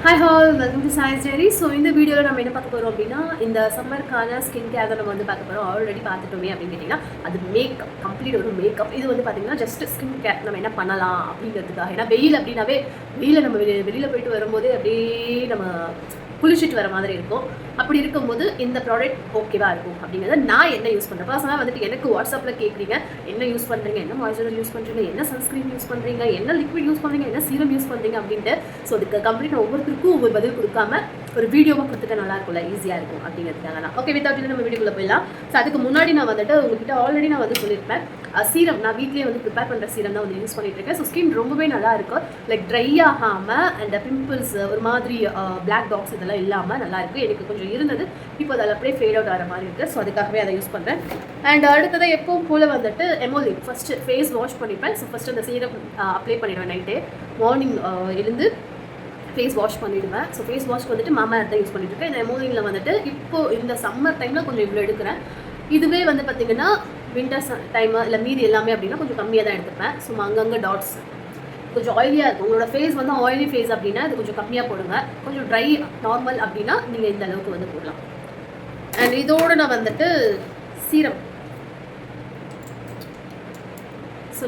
Hi hall, welcome to science dairy. So இந்த வீடியோவில் நம்ம என்ன பார்க்க போகிறோம் அப்படின்னா, இந்த சம்மருக்கான ஸ்கின் கேர் தான் நம்ம வந்து பார்க்க போகிறோம். ஆல்ரெடி பார்த்துட்டோமே அப்படின்னு கேட்டிங்கன்னா, அது மேக்கப், கம்ப்ளீட் ஒரு மேக்கப். இது வந்து பார்த்திங்கன்னா ஜஸ்ட் ஸ்கின் கேர் நம்ம என்ன பண்ணலாம் அப்படிங்கிறதுக்காக. ஏன்னா வெயில் அப்படின்னாவே வெயிலில் நம்ம வெளியில் போயிட்டு வரும்போது அப்படியே நம்ம குளிச்சுட்டு வர மாதிரி இருக்கும். அப்படி இருக்கும்போது இந்த ப்ராடக்ட் ஓகேவா இருக்கும் அப்படிங்கிறத நான் என்ன யூஸ் பண்ணுறேன். பர்சனலாக வந்துட்டு எனக்கு வாட்ஸ்அப்பில் கேட்குறீங்க, என்ன யூஸ் பண்ணுறீங்க, என்ன மாய்ஸ்சரைசர் யூஸ் பண்ணுறீங்க, என்ன சன்ஸ்க்ரீன் யூஸ் பண்ணுறீங்க, என்ன லிக்விட் யூஸ் பண்ணுறீங்க, என்ன சீரம் யூஸ் பண்ணுறீங்க அப்படின்ட்டு. ஸோ அதுக்கு கம்ப்ளீட் ஒவ்வொருத்தருக்கும் ஒவ்வொரு பதில் கொடுக்காம ஒரு வீடியோவாக கொடுத்துட்டு நல்லா இருக்கும்ல, ஈஸியாக இருக்கும் அப்படிங்கிறதுக்காக தான். ஓகே, வித்தவுட் நம்ம வீடியோக்குள்ளே போயிடலாம். ஸோ அதுக்கு முன்னாடி நான் வந்துட்டு உங்ககிட்ட ஆல்ரெடி நான் வந்து சொல்லியிருப்பேன், சீரம் நான் வீட்லேயே வந்து ப்ரிப்பேர் பண்ணுற சீரம் தான் வந்து யூஸ் பண்ணிட்டு இருக்கேன். ஸோ ஸ்கின் ரொம்பவே நல்லா இருக்கும், லைக் ட்ரை ஆகாமல் அண்ட் பிம்பிள்ஸ் ஒரு மாதிரி பிளாக் டாக்ஸ் இதெல்லாம் இல்லாமல் நல்லா இருக்குது. எனக்கு கொஞ்சம் இருந்தது, இப்போ அதில் அப்படியே ஃபேட் அவுட் ஆகிற மாதிரி இருக்குது. ஸோ அதுக்காகவே அதை யூஸ் பண்ணுறேன். அண்ட் அடுத்தது எப்பவும் போல் வந்துட்டு எமோலிக் ஃபஸ்ட்டு ஃபேஸ் வாஷ் பண்ணிப்பேன். ஸோ ஃபஸ்ட்டு அந்த சீரம் அப்ளை பண்ணிடுவேன். நைட்டே மார்னிங் எழுந்து ஃபேஸ் வாஷ் பண்ணிவிடுவேன். ஸோ ஃபேஸ் வாஷ்க்கு வந்துட்டு மாமா தான் யூஸ் பண்ணிட்டு இருக்கேன். இந்த எமோலிங்கில் வந்துட்டு இப்போது இந்த சம்மர் டைமில் கொஞ்சம் இவ்வளோ எடுக்கிறேன். இதுவே வந்து பார்த்திங்கன்னா வின்டர் டைமு இல்லை மீதி எல்லாமே அப்படின்னா கொஞ்சம் கம்மியாக தான் எடுத்துப்பேன். ஸோ அங்கங்கே டாட்ஸ் கொஞ்சம் ஆயிலியாக இருக்கும். உங்களோட ஃபேஸ் வந்து ஆயிலி ஃபேஸ் அப்படின்னா இது கொஞ்சம் கம்மியாக போடுங்க. கொஞ்சம் ட்ரை நார்மல் அப்படின்னா நீங்கள் இந்த அளவுக்கு வந்து போடலாம். அண்ட் இதோடு நான் வந்துட்டு சீரம்,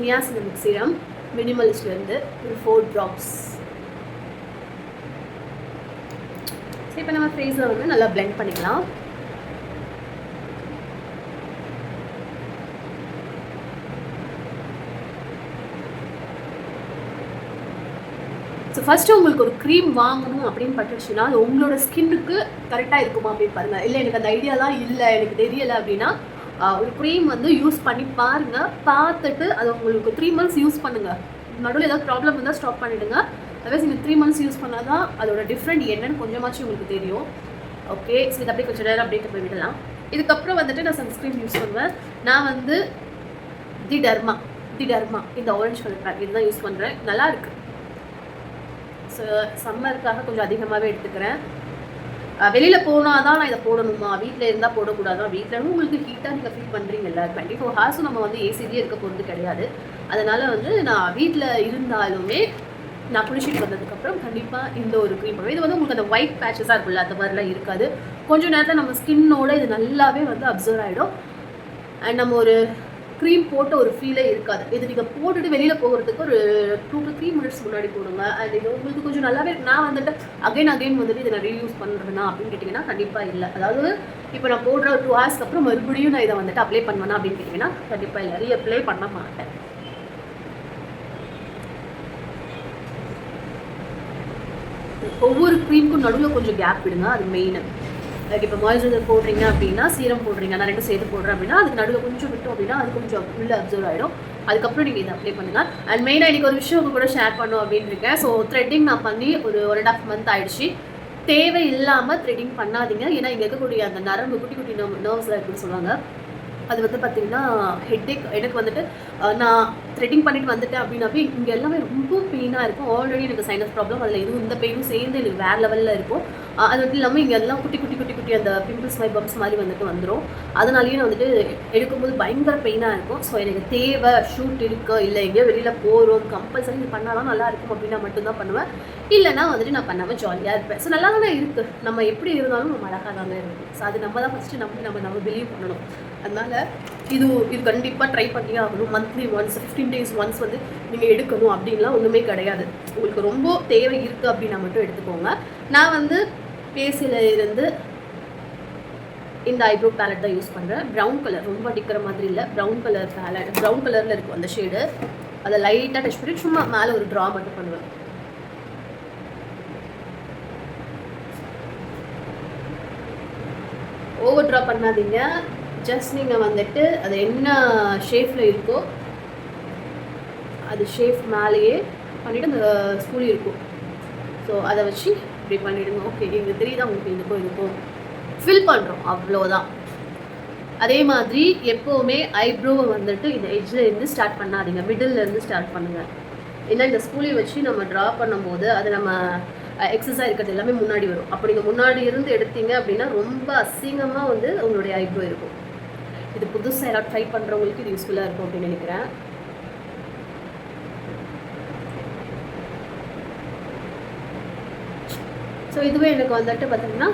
நியாசினமிக் சீரம் மினிமலிஸ்ட்லேருந்து ஒரு 4 ட்ராப்ஸ். ஸோ இப்போ நம்ம ஃபேஸில் வந்து நல்லா பிளெண்ட் பண்ணிக்கலாம். ஸோ ஃபஸ்ட்டு உங்களுக்கு ஒரு க்ரீம் வாங்கணும் அப்படின்னு பட்டுச்சுன்னா அது உங்களோட ஸ்கின்னுக்கு கரெக்டாக இருக்குமா அப்படின்னு பாருங்கள். இல்லை எனக்கு அந்த ஐடியாலாம் இல்லை, எனக்கு தெரியலை அப்படின்னா ஒரு க்ரீம் வந்து யூஸ் பண்ணி பாருங்கள். பார்த்துட்டு அது உங்களுக்கு 3 months யூஸ் பண்ணுங்கள். நடுவில் ஏதாவது ப்ராப்ளம் இருந்தால் ஸ்டாப் பண்ணிவிடுங்க. அதர்வைஸ் நீங்கள் 3 months யூஸ் பண்ணால் தான் அதோட டிஃப்ரெண்ட் என்னன்னு கொஞ்சமாச்சும் உங்களுக்கு தெரியும். ஓகே, ஸோ இது அப்படியே கொஞ்சம் நேரம் அப்படியே போய் விடலாம். இதுக்கப்புறம் வந்துட்டு நான் சன்ஸ்க்ரீன் யூஸ் பண்ணுவேன். நான் வந்து தி டர்மா இந்த ஆரஞ்சு கலர் பேக் இதுதான் யூஸ் பண்ணுறேன். நல்லா இருக்குது. ஸோ சம்மருக்காக கொஞ்சம் அதிகமாகவே எடுத்துக்கிறேன். வெளியில் போனால் தான் நான் இதை போடணுமா, வீட்டில் இருந்தால் போடக்கூடாதான். வீட்டில் உங்களுக்கு ஹீட்டாக நீங்கள் ஃபீல் பண்ணுறீங்கல்ல, 24 hours நம்ம வந்து ஏசிலேயே இருக்க போகிறது கிடையாது. அதனால் வந்து நான் வீட்டில் இருந்தாலுமே நான் குளிச்சுட்டு வந்ததுக்கப்புறம் கண்டிப்பாக இந்த ஒரு க்ரீம் பண்ணுவேன். இது வந்து உங்களுக்கு அந்த ஒயிட் பேச்சஸாக இருக்குல்ல, அந்த மாதிரிலாம் இருக்காது. கொஞ்சம் நேரத்தில் நம்ம ஸ்கின்னோட இது நல்லாவே வந்து அப்சர்வ் ஆகிடும். அண்ட் நம்ம ஒரு க்ரீம் போட்ட ஒரு ஃபீலே இருக்காது. இது நீங்கள் போட்டுட்டு வெளியில் போகிறதுக்கு ஒரு 2 to 3 minutes முன்னாடி போடுங்க. அண்ட் இது உங்களுக்கு கொஞ்சம் நல்லாவே இருக்கு. நான் வந்துட்டு அகைன் வந்துட்டு இதை நான் ரீயூஸ் பண்ணுறேன்னா அப்படின்னு கேட்டிங்கன்னா கண்டிப்பாக இல்லை. அதாவது இப்போ நான் போடுற ஒரு 2 hours அப்புறம் மறுபடியும் நான் இதை வந்துட்டு அப்ளை பண்ணுவேன்னா அப்படின்னு கேட்டிங்கன்னா கண்டிப்பாக இல்லை, ரீஅப்ளை பண்ண மாட்டேன். ஒவ்வொரு க்ரீமுக்கும் நடுவில் கொஞ்சம் கேப் விடுங்க, அது மெயின். லைக் இப்போ மாய்ஸ்சரைசர் போடுறீங்க அப்படின்னா, சீரம் போடுறீங்க, நான் 2 சேர்த்து போடுறேன் அப்படின்னா அதுக்கு நடுவில் கொஞ்சம் விட்டோம் அப்படின்னா அது கொஞ்சம் உள்ளே அப்சர்வ் ஆகிடும். அதுக்கப்புறம் நீங்கள் இதை அப்ளை பண்ணுங்கள். அண்ட் மெயினாக இன்றைக்கி ஒரு விஷயம் உங்க கூட ஷேர் பண்ணோம் அப்படின்னு இருக்கேன். ஸோ த்ரெட்டிங் நான் பண்ணி ஒரு 1.5 month ஆகிடுச்சு. தேவை இல்லாமல் த்ரெட்டிங் பண்ணாதீங்க. ஏன்னா இங்கே இருக்கக்கூடிய அந்த நரம்பு குட்டி குட்டி நர்வ்ஸ்லாம் இருக்குன்னு சொல்லுவாங்க. அது வந்து பார்த்திங்கன்னா ஹெட்டேக். எனக்கு வந்துட்டு நான் த்ரெட்டிங் பண்ணிட்டு வந்துட்டேன் அப்படின்னாவே இங்கே எல்லாமே ரொம்ப பெயினாக இருக்கும். ஆல்ரெடி எனக்கு சைனஸ் ப்ராப்ளம், அதில் இதுவும் இந்த பெயினும் சேர்ந்து எனக்கு வேறு லெவலில் இருக்கும். அது மட்டும் இல்லாமல் இங்கே எல்லாம் குட்டி குட்டி குட்டி குட்டி அந்த பிம்பிள்ஸ் மாதிரி பம்ப்ஸ் மாதிரி வந்துட்டு வந்துடும். அதனாலேயே நான் வந்துட்டு எடுக்கும்போது பயங்கர பெயினாக இருக்கும். ஸோ எனக்கு தேவை, ஷூட் இருக்குது, இல்லை எங்கேயோ வெளியில் போகிறோம், கம்பல்சரி இது பண்ணாலும் நல்லா இருக்கும் அப்படின்னா மட்டும்தான் பண்ணுவேன். இல்லைனா வந்துட்டு நான் பண்ணாமல் ஜாலியாக இருப்பேன். ஸோ நல்லா தானே இருக்குது, நம்ம எப்படி இருந்தாலும் நம்ம அழகாக தானே இருக்கும். ஸோ அது நம்ம தான் ஃபஸ்ட்டு நம்ம பிலீவ் பண்ணணும். அதனால் இது கண்டிப்பாக ட்ரை பண்ணியே ஆகணும். மந்த்லி ஒன்ஸ் 15 days ஒன்ஸ் வந்து நீங்கள் எடுக்கணும் அப்படின்லாம் ஒன்றுமே கிடையாது. உங்களுக்கு ரொம்ப தேவை இருக்குது அப்படின்னா மட்டும் எடுத்துக்கோங்க. நான் வந்து பேசியில் இருந்து இந்த ஐப்ரோ பேலட் தான் யூஸ் பண்ணுறேன். ப்ரௌன் கலர், ரொம்ப அடிக்கிற மாதிரி இல்லை, ப்ரௌன் கலர் பேலட், ப்ரௌன் கலரில் இருக்கும் அந்த ஷேடு. அதை லைட்டாக டச் பண்ணி சும்மா மேலே ஒரு ட்ரா மட்டும் பண்ணுவேன். ஓவர் ட்ரா பண்ணாதீங்க. ஜஸ்ட் நீங்கள் வந்துட்டு அது என்ன ஷேஃபில் இருக்கோ அது ஷேஃப் மேலேயே பண்ணிவிட்டு அந்த ஸ்கூலி இருக்கும். ஸோ அதை வச்சு இப்படி பண்ணிவிடுங்க. ஓகே, இங்கே தெரியுதா உங்களுக்கு, இதுக்கும் ஃபில் பண்ணுறோம், அவ்வளோதான். அதே மாதிரி எப்போவுமே ஐப்ரோவை வந்துட்டு இந்த எட்ஜில் இருந்து ஸ்டார்ட் பண்ணாதீங்க, மிடில்லேருந்து ஸ்டார்ட் பண்ணுங்கள். ஏன்னா இந்த ஸ்கூலி வச்சு நம்ம ட்ரா பண்ணும்போது அது நம்ம எக்ஸஸாக இருக்கிறது எல்லாமே முன்னாடி வரும். அப்போ நீங்கள் முன்னாடி இருந்து எடுத்தீங்க அப்படின்னா ரொம்ப அசிங்கமாக வந்து உங்களுடைய ஐப்ரோ இருக்கும். இது புதுசாக எல்லாம் ட்ரை பண்ணுறவங்களுக்கு இது யூஸ்ஃபுல்லாக இருக்கும் அப்படின்னு நினைக்கிறேன். ஸோ இதுவே எனக்கு வந்துட்டு பார்த்திங்கன்னா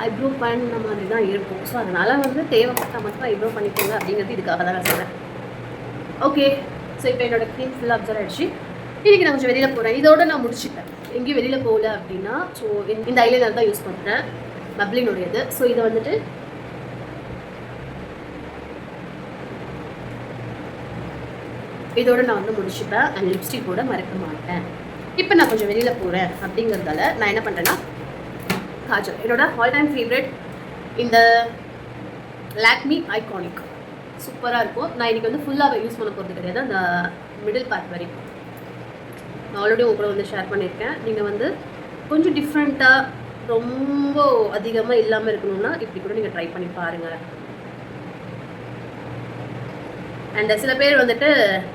ஐப்ரோ பண்ண மாதிரி தான் இருக்கும். ஸோ அதனால் வந்து தேவைப்பட்டால் மட்டும் ஐப்ரோ பண்ணிக்கோங்க அப்படிங்கிறது இதுக்காக தான் நான் சொல்கிறேன். ஓகே, ஸோ இப்போ என்னோடய க்ரீம் ஃபுல்லாக அப்சர்வ் ஆகிடுச்சு. இன்றைக்கி நான் கொஞ்சம் வெளியில் போகிறேன். இதோட நான் முடிச்சுட்டேன். எங்கேயும் வெளியில் போகல அப்படின்னா ஸோ இந்த ஐலைனர் தான் யூஸ் பண்ணுறேன், மப்ளினுடையது. ஸோ இதை வந்துட்டு இதோட நான் வந்து முடிச்சுப்பேன். அண்ட் லிப்ஸ்டிக் கூட மறக்க மாட்டேன். இப்போ நான் கொஞ்சம் வெளியில் போகிறேன் அப்படிங்கிறதால நான் என்ன பண்ணுறேன்னா காஜல், என்னோட ஆல் டைம் ஃபேவரட் இந்த லாக்மி ஐகானிக் சூப்பராக இருக்கும். நான் இன்றைக்கி வந்து ஃபுல்லாக யூஸ் பண்ண போகிறது கிடையாது, அந்த மிடில் பார்ட் வரைக்கும். நான் ஆல்ரெடி உங்க கூட வந்து ஷேர் பண்ணியிருக்கேன். நீங்கள் வந்து கொஞ்சம் டிஃப்ரெண்ட்டாக ரொம்ப அதிகமாக இல்லாமல் இருக்கணும்னா இப்படி கூட நீங்கள் ட்ரை பண்ணி பாருங்கள். அண்ட் சில பேர் வந்துட்டு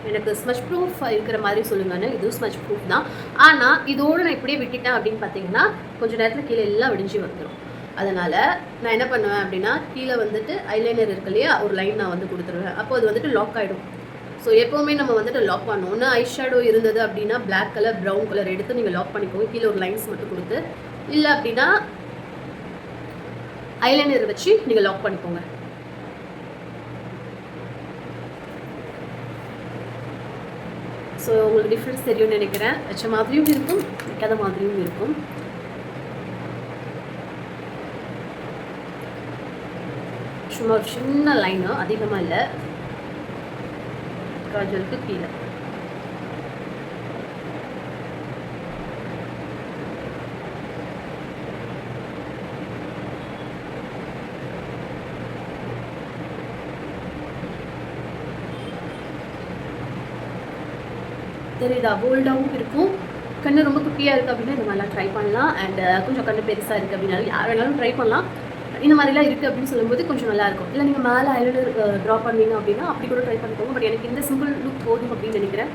எனக்கு ஸ்மச் ப்ரூஃப் இருக்கிற மாதிரி சொல்லுங்கன்னு. இதுவும் ஸ்மச் ப்ரூஃப் தான். ஆனால் இதோடு நான் இப்படியே விட்டுட்டேன் அப்படின்னு பார்த்தீங்கன்னா கொஞ்சம் நேரத்தில் கீழே எல்லாம் விடிஞ்சு வந்துடும். அதனால் நான் என்ன பண்ணுவேன் அப்படின்னா கீழே வந்துட்டு ஐலைனர் இருக்கு இல்லையா, ஒரு லைன் நான் வந்து கொடுத்துருவேன். அப்போ அது வந்துட்டு லாக் ஆகிடும். ஸோ எப்போவுமே நம்ம வந்துட்டு லாக் பண்ணணும். ஒன்று ஐ ஷேடோ இருந்தது அப்படின்னா பிளாக் கலர் ப்ரௌன் கலர் எடுத்து நீங்கள் லாக் பண்ணிக்கோங்க, கீழே ஒரு லைன்ஸ் மட்டும் கொடுத்து. இல்லை அப்படின்னா ஐலைனர் வச்சு நீங்கள் லாக் பண்ணிக்கோங்க. ஸோ உங்களுக்கு டிஃப்ரென்ஸ் தெரியும்னு நினைக்கிறேன். வச்ச மாதிரியும் இருக்கும், வைக்காத மாதிரியும் இருக்கும். சும்மா ஒரு சின்ன லைனு, அதிகமாக இல்லை, காஜலுக்கு கீழே. தெரியுதா, போல்டாகவும் இருக்கும். கண்ணு ரொம்ப குட்டியாக இருக்குது அப்படின்னா இந்த மாதிரிலாம் ட்ரை பண்ணலாம். அண்ட் கொஞ்சம் கண்ணு பெருசாக இருக்குது அப்படின்னாலும் யார் வேணாலும் ட்ரை பண்ணலாம். இந்த மாதிரிலாம் இருக்குது அப்படின்னு சொல்லும்போது கொஞ்சம் நல்லாயிருக்கும். இல்லை நீங்கள் மேலே ஐலைனர் ட்ரா பண்ணுவீங்க அப்படின்னா அப்படி கூட ட்ரை பண்ணிக்கோங்க. பட் எனக்கு இந்த சிம்பிள் லுக் போதும் அப்படின்னு நினைக்கிறேன்.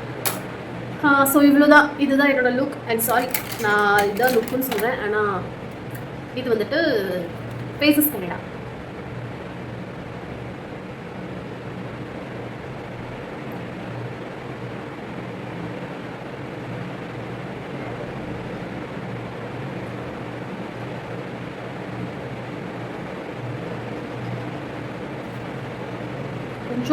ஸோ இவ்வளோ தான், இதுதான் என்னோடய லுக். அண்ட் சாரி, நான் இதுதான் லுக்குன்னு சொல்கிறேன், ஆனால் இது வந்துட்டு ஃபேஸஸ் கனடா.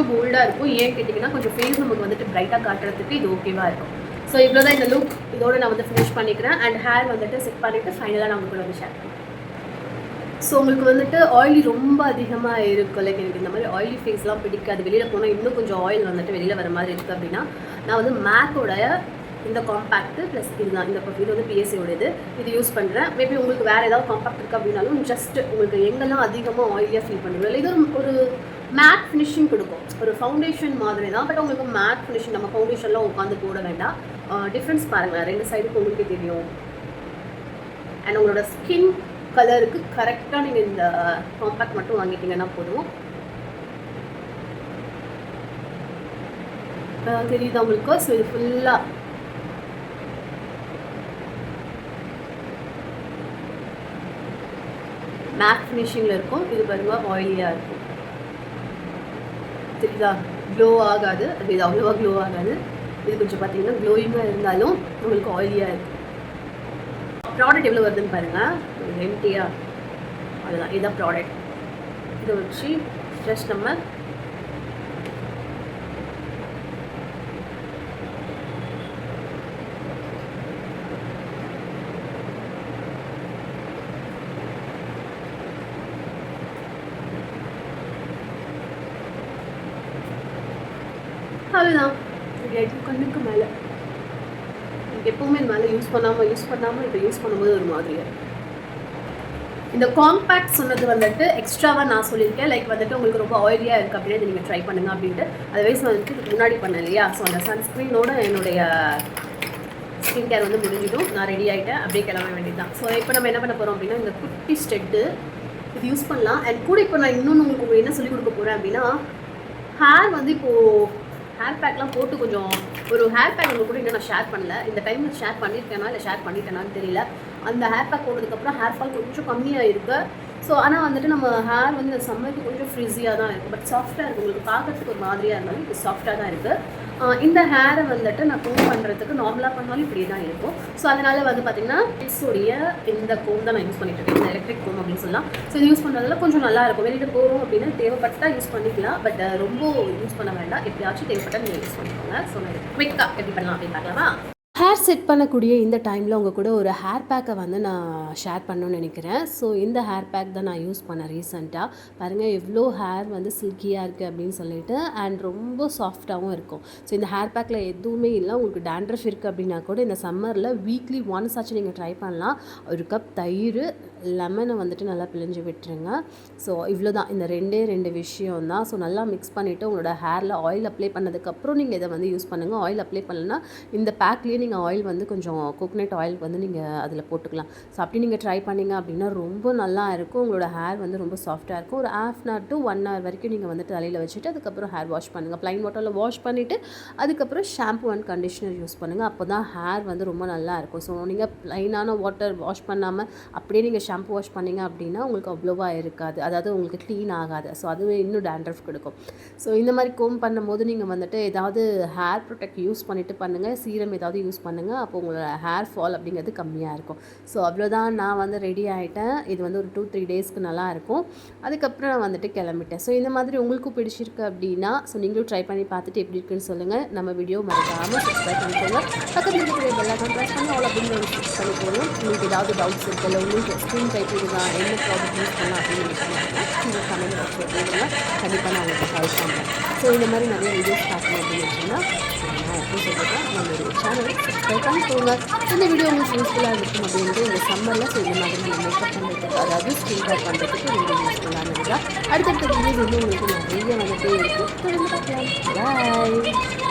கொஞ்சம் போல்டாக இருக்கும். ஏன் கேட்டிங்கன்னா கொஞ்சம் ஃபேஸ் நமக்கு வந்துட்டு பிரைட்டாக காட்டுறதுக்கு இது ஓகேவாக இருக்கும். ஸோ இவ்வளோ தான் இந்த லுக். இதோடு நான் வந்து ஃபினிஷ் பண்ணிக்கிறேன். அண்ட் ஹேர் வந்துட்டு செட் பண்ணிவிட்டு ஃபைனலாக நான் உங்களுக்கு வந்து ஷேர் பண்ணுறேன். ஸோ உங்களுக்கு வந்துட்டு ஆயிலி ரொம்ப அதிகமாக இருக்கும், லைக் எனக்கு இந்த மாதிரி ஆயிலி ஃபேஸ்லாம் பிடிக்காது, வெளியில் போனால் இன்னும் கொஞ்சம் ஆயில் வந்துட்டு வெளியில் வர மாதிரி இருக்குது அப்படின்னா நான் வந்து மேக்கோடைய இந்த காம்பேக்ட்டு ப்ளஸ் இதுதான், இந்த இது வந்து பிஎஸ்சியோடது, இது யூஸ் பண்ணுறேன். மேபி உங்களுக்கு வேறு ஏதாவது காம்பேக்ட் இருக்குது அப்படின்னாலும் ஜஸ்ட் உங்களுக்கு எங்கெல்லாம் அதிகமாக ஆயிலியாக ஃபீல் பண்ணுறோம் இல்லை, இது ஒரு மேட் ஃபினிஷிங் கொடுக்கும். ஒரு ஃபவுண்டேஷன் மாதிரி தான், பட் உங்களுக்கு மேட் ஃபினிஷிங், நம்ம ஃபவுண்டேஷன்லாம் உட்காந்து போட வேண்டாம். டிஃப்ரென்ஸ் பாருங்கள், ரெண்டு சைடுக்கு உங்களுக்கே தெரியும். அண்ட் உங்களோட ஸ்கின் கலருக்கு கரெக்டாக நீங்கள் இந்த காம்பேக்ட் மட்டும் வாங்கிட்டீங்கன்னா போதும். தெரியுதா உங்களுக்கு? ஸோ இது ஃபுல்லாக மேட் ஃபினிஷிங்கில் இருக்கும். இது பாருங்க ஆயிலியாக இருக்கும், தெரியுதா? க்ளோ ஆகாது, அது இது அவ்வளோவா க்ளோ ஆகாது. இது கொஞ்சம் பார்த்தீங்கன்னா க்ளோயிங்காக இருந்தாலும் உங்களுக்கு ஆயிலியாக இருக்கும். ப்ராடக்ட் எவ்வளோ வருதுன்னு பாருங்கள், எம்டியாக, அதுதான் இதுதான் ப்ராடக்ட். இதை வச்சு ஜஸ்ட் நம்ம அதுதான் கண்ணுக்கு மேலே எப்போவுமே இது மேலே யூஸ் பண்ணாமல் இப்போ யூஸ் பண்ணும்போது ஒரு மாதிரியாக. இந்த காம்பேக்ட் சொன்னது வந்துட்டு எக்ஸ்ட்ராவாக நான் சொல்லியிருக்கேன். லைக் வந்துட்டு உங்களுக்கு ரொம்ப ஆயிலியாக இருக்குது அப்படின்னா இதை நீங்கள் ட்ரை பண்ணுங்கள் அப்படின்ட்டு. அதர்வைஸ் வந்துட்டு இதுக்கு முன்னாடி பண்ணேன் இல்லையா, ஸோ அந்த சன்ஸ்க்ரீனோட என்னுடைய ஸ்கின் கேர் வந்து முடிஞ்சிடும். நான் ரெடி ஆகிட்டேன், அப்படியே கிளம்ப வேண்டியது தான். ஸோ இப்போ நம்ம என்ன பண்ண போகிறோம் அப்படின்னா இந்த குட்டி ஸ்டெட்டு இது யூஸ் பண்ணலாம். அண்ட் கூட இப்போ நான் இன்னொன்று உங்களுக்கு என்ன சொல்லிக் கொடுக்க போகிறேன் அப்படின்னா, ஹேர் வந்து இப்போது ஹேர் பேக்லாம் போட்டு கொஞ்சம் ஒரு ஹேர் பேக் உங்களுக்கு கூட இன்னும் நான் ஷேர் பண்ணல. இந்த டைமில் ஷேர் பண்ணியிருக்கேனா இல்லை ஷேர் பண்ணிட்டேனான்னு தெரியல. அந்த ஹேர் பேக் போட்டதுக்கப்புறம் ஹேர் ஃபால் கொஞ்சம் கம்மியாக இருக்குது. ஸோ ஆனால் வந்துட்டு நம்ம ஹேர் வந்து இந்த சம்மருக்கு கொஞ்சம் ஃப்ரிஸியாக தான் இருக்குது, பட் சாஃப்டாக இருக்குது. உங்களுக்கு பார்க்கறதுக்கு ஒரு மாதிரியாக இருந்தாலும் இது சாஃப்டாக தான் இருக்குது. இந்த ஹேரை வந்துட்டு நான் கோம் பண்ணுறதுக்கு நார்மலாக பண்ணாலும் இப்படி தான் இருக்கும். ஸோ அதனால் வந்து பார்த்திங்கன்னா கிட்ஸோடைய இந்த கோம் தான் நான் யூஸ் பண்ணிட்டு இருக்கேன். இந்த எலக்ட்ரிக் கோம் அப்படின்னு சொல்லலாம். ஸோ இது யூஸ் பண்ணுறதுல கொஞ்சம் நல்லாயிருக்கும். வெளியில் போகிறோம் அப்படின்னா தேவைப்பட்டால் யூஸ் பண்ணிக்கலாம். பட் ரொம்ப யூஸ் பண்ண வேண்டாம். எப்படியாச்சும் தேவைப்பட்டால் நீங்கள் யூஸ் பண்ணிக்கோங்க. ஸோ நான் குவிக்காக எப்படி பண்ணலாம் அப்படின்னு பார்க்கலாமா? ஹேர் செட் பண்ணக்கூடிய இந்த டைமில் உங்கள் கூட ஒரு ஹேர் பேக்கை வந்து நான் ஷேர் பண்ணணும்னு நினைக்கிறேன். ஸோ இந்த ஹேர் பேக் தான் நான் யூஸ் பண்ணேன் ரீசெண்டாக. பாருங்கள் எவ்வளோ ஹேர் வந்து சில்கியாக இருக்குது அப்படின்னு சொல்லிட்டு, அண்ட் ரொம்ப சாஃப்டாகவும் இருக்கும். ஸோ இந்த ஹேர் பேக்கில் எதுவுமே இல்லை. உங்களுக்கு டேண்ட்ரஃப் இருக்குது அப்படின்னா கூட இந்த சம்மரில் வீக்லி ஒன்ஸ் ஆச்சு நீங்கள் ட்ரை பண்ணலாம். ஒரு கப் தயிர், லெமனை வந்துட்டு நல்லா பிழிஞ்சு விட்டுருங்க. ஸோ இவ்வளோ தான், இந்த ரெண்டு விஷயம் தான். ஸோ நல்லா மிக்ஸ் பண்ணிவிட்டு உங்களோட ஹேரில் ஆயில் அப்ளை பண்ணதுக்கப்புறம் நீங்கள் இதை வந்து யூஸ் பண்ணுங்கள். ஆயில் அப்ளை பண்ணலன்னா இந்த பேக்லேயே நீங்கள் ஆயில் வந்து கொஞ்சம் கோகனட் ஆயில் வந்து நீங்கள் அதில் போட்டுக்கலாம். ஸோ அப்படி நீங்கள் ட்ரை பண்ணிங்க அப்படின்னா ரொம்ப நல்லா இருக்கும். உங்களோட ஹேர் வந்து ரொம்ப சாஃப்டாக இருக்கும். ஒரு ½ hour to 1 hour வரைக்கும் நீங்கள் வந்து தலையில் வச்சுட்டு அதுக்கப்புறம் ஹேர் வாஷ் பண்ணுங்கள். ப்ளைன் வாட்டரில் வாஷ் பண்ணிவிட்டு அதுக்கப்புறம் ஷாம்பு அண்ட் கண்டிஷனர் யூஸ் பண்ணுங்கள். அப்போ தான் ஹேர் வந்து ரொம்ப நல்லா இருக்கும். ஸோ நீங்கள் ப்ளைனான வாட்டர் வாஷ் பண்ணாமல் அப்படியே நீங்கள் ஷாம்பு வாஷ் பண்ணிங்க அப்படின்னா உங்களுக்கு அவ்வளோவா இருக்காது. அதாவது உங்களுக்கு க்ளீன் ஆகாது. ஸோ அதுவே இன்னும் டேண்ட்ரஃப் கொடுக்கும். ஸோ இந்த மாதிரி கோம் பண்ணும்போது நீங்கள் வந்துட்டு ஏதாவது ஹேர் ப்ரொடெக்ட் யூஸ் பண்ணிவிட்டு பண்ணுங்கள். சீரம் ஏதாவது யூஸ் பண்ணுங்கள். அப்போ உங்களோட ஹேர் ஃபால் அப்படிங்கிறது கம்மியாக இருக்கும். ஸோ அவ்வளோதான், நான் வந்து ரெடி ஆகிட்டேன். இது வந்து ஒரு 2-3 டேஸ்க்கு நல்லாயிருக்கும். அதுக்கப்புறம் நான் வந்துட்டு கிளம்பிட்டேன். ஸோ இந்த மாதிரி உங்களுக்கும் பிடிச்சிருக்கு அப்படின்னா ஸோ நீங்களும் ட்ரை பண்ணி பார்த்துட்டு எப்படி இருக்குன்னு சொல்லுங்கள். நம்ம வீடியோ மறக்காமல் சப்ஸ்கிரைப் பண்ணிக்கோங்க. பக்கத்தில் இருக்கிற பெல் ஐகான் ப்ரெஸ் பண்ணி ஆல் அப்படின்னு ஃபிக்ஸ் பண்ணிக்கோங்க. உங்களுக்கு ஏதாவது டவுட்ஸ் இருக்குல்ல, உங்களுக்கு ஸ்கின் டைப் இதுதான், என்ன ப்ராடக்ட் யூஸ் பண்ணலாம் அப்படின்னு நினைக்கிறீங்கன்னா நீங்கள் கமெண்ட் பாக்ஸில் போடுங்க. கண்டிப்பாக நான் உங்களுக்கு ஹெல்ப் பண்ணுறேன். ஸோ இந்த மாதிரி நிறைய வீடியோஸ் பார்க்கணும் அப்படின்னு நினச்சிங்கன்னா நான் எப்படி சொல்கிறேன், நம்மளுடைய சேனலை சப்ஸ்கிரைப் பண்ணிக்கோங்க. இந்த வீடியோ உங்களுக்கு யூஸ்ஃபுல்லாக இருக்கும் அப்படின்ட்டு இந்த சம்மரில் ஸோ இந்த மாதிரி நம்ம மேக்கப் பண்ணுறதுக்கு, அதாவது ஸ்கின் கேர் பண்ணுறதுக்கு ரொம்ப யூஸ்ஃபுல்லானது தான். அடுத்தடுத்த வீடியோஸ் வந்து உங்களுக்கு நிறைய வந்துட்டே இருக்கும். தொடர்ந்து பார்க்கலாம். பாய்.